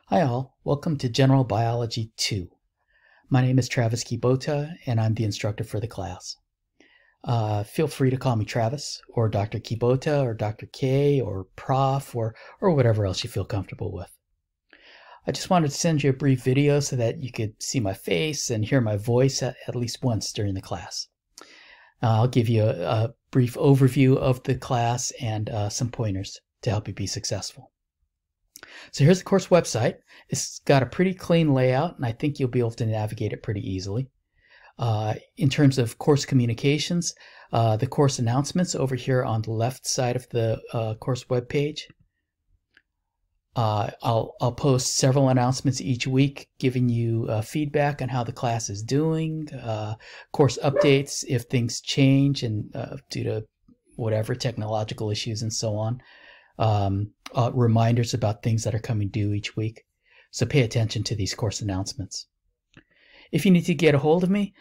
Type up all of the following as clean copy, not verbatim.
Hi all, welcome to General Biology 2. My name is Travis Kibota and I'm the instructor for the class. Feel free to call me Travis or Dr. Kibota or Dr. K or Prof or whatever else you feel comfortable with. I just wanted to send you a brief video so that you could see my face and hear my voice at least once during the class. I'll give you a brief overview of the class and some pointers to help you be successful. So here's the course website. It's got a pretty clean layout, and I think you'll be able to navigate it pretty easily. In terms of course communications, the course announcements over here on the left side of the course webpage. I'll post several announcements each week giving you feedback on how the class is doing, course updates if things change and due to whatever technological issues and so on. Reminders about things that are coming due each week. So pay attention to these course announcements. If you need to get a hold of me,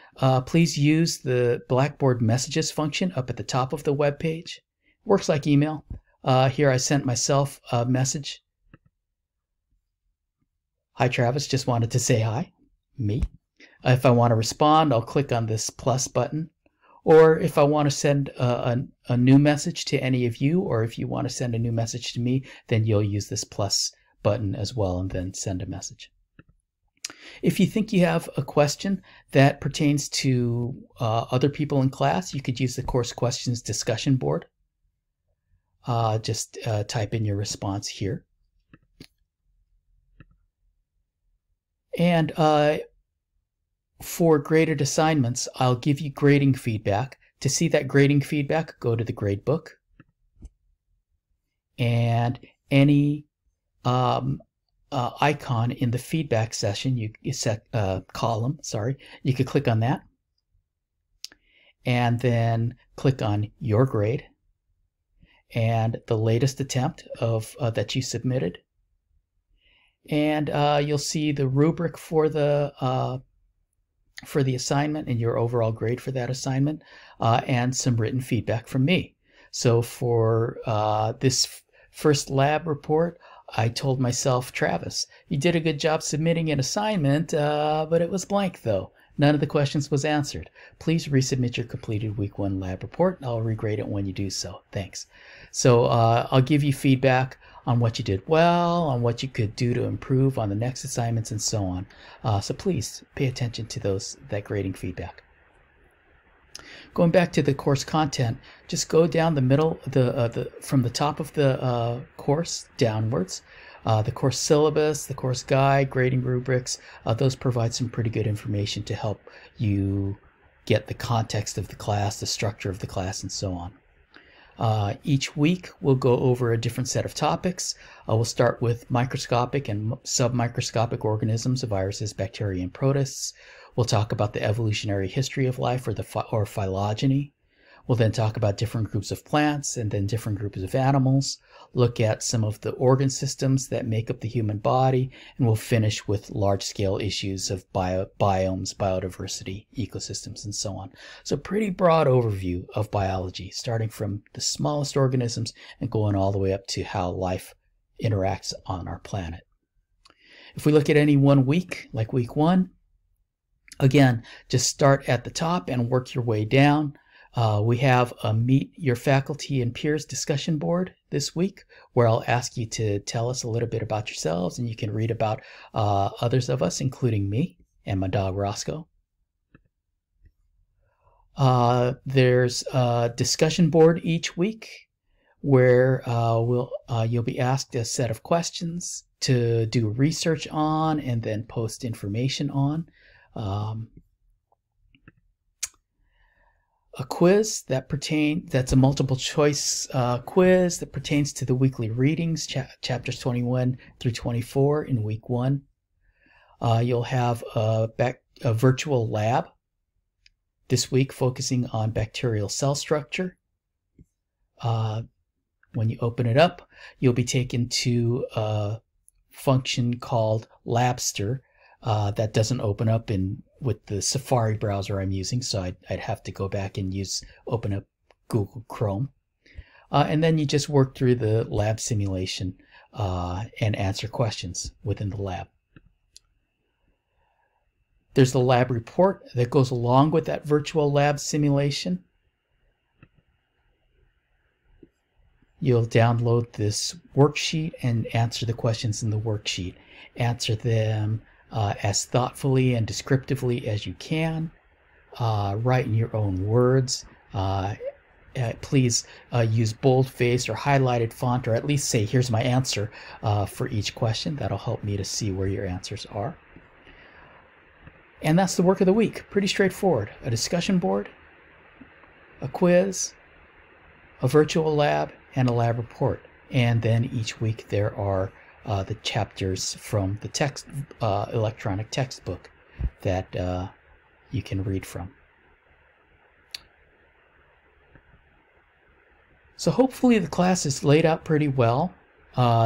please use the Blackboard messages function up at the top of the web page. Works like email. Here I sent myself a message. Hi Travis, just wanted to say hi. Me. If I want to respond, I'll click on this plus button. Or if I want to send a new message to any of you, or if you want to send a new message to me, then you'll use this plus button as well and then send a message. If you think you have a question that pertains to other people in class, you could use the course questions discussion board. Just type in your response here. And for graded assignments, I'll give you grading feedback. To see that grading feedback, go to the grade book. And any icon in the feedback session, column, you could click on that. And then click on your grade and the latest attempt of that you submitted. And you'll see the rubric for the assignment and your overall grade for that assignment, and some written feedback from me. So for this first lab report, I told myself, Travis, you did a good job submitting an assignment, but it was blank though. None of the questions was answered. Please resubmit your completed week 1 lab report. I'll regrade it when you do so. Thanks. So I'll give you feedback on what you did well, on what you could do to improve on the next assignments, and so on. So please pay attention to that grading feedback. Going back to the course content, just go down the middle, from the top of the course downwards. The course syllabus, the course guide, grading rubrics, those provide some pretty good information to help you get the context of the class, the structure of the class, and so on. Each week we'll go over a different set of topics. We'll start with microscopic and submicroscopic organisms, viruses, bacteria, and protists. We'll talk about the evolutionary history of life, or phylogeny. We'll then talk about different groups of plants and then different groups of animals, look at some of the organ systems that make up the human body, and we'll finish with large-scale issues of biomes, biodiversity, ecosystems, and so on. So pretty broad overview of biology, starting from the smallest organisms and going all the way up to how life interacts on our planet. If we look at any one week, like week 1, again, just start at the top and work your way down. We have a Meet Your Faculty and Peers discussion board this week, where I'll ask you to tell us a little bit about yourselves, and you can read about others of us, including me and my dog Roscoe. There's a discussion board each week where you'll be asked a set of questions to do research on and then post information on. A quiz that's a multiple choice quiz that pertains to the weekly readings, chapters 21 through 24 in week 1. You'll have a virtual lab this week focusing on bacterial cell structure. When you open it up, you'll be taken to a function called Labster that doesn't open up with the Safari browser I'm using, so I'd have to go back and open up Google Chrome. And then you just work through the lab simulation and answer questions within the lab. There's the lab report that goes along with that virtual lab simulation. You'll download this worksheet and answer the questions in the worksheet. Answer them as thoughtfully and descriptively as you can. Write in your own words. Please use bold-faced or highlighted font, or at least say, here's my answer for each question. That'll help me to see where your answers are. And that's the work of the week. Pretty straightforward. A discussion board, a quiz, a virtual lab, and a lab report. And then each week there are the chapters from the text electronic textbook that you can read from. So hopefully the class is laid out pretty well.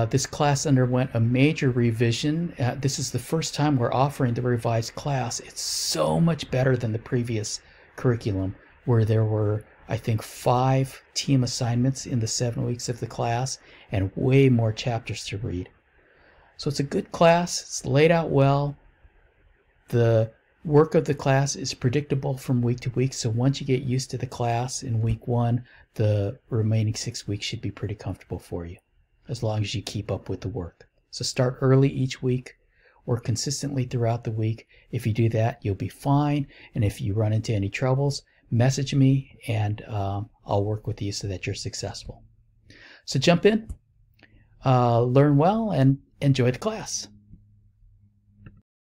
This class underwent a major revision. This is the first time we're offering the revised class. It's so much better than the previous curriculum, where there were, I think, 5 team assignments in the 7 weeks of the class and way more chapters to read. So it's a good class. It's laid out well. The work of the class is predictable from week to week, so once you get used to the class in week 1, the remaining 6 weeks should be pretty comfortable for you, as long as you keep up with the work. So start early each week, work consistently throughout the week. If you do that, you'll be fine. And if you run into any troubles, message me and I'll work with you so that you're successful. So jump in, learn well, and enjoy the class.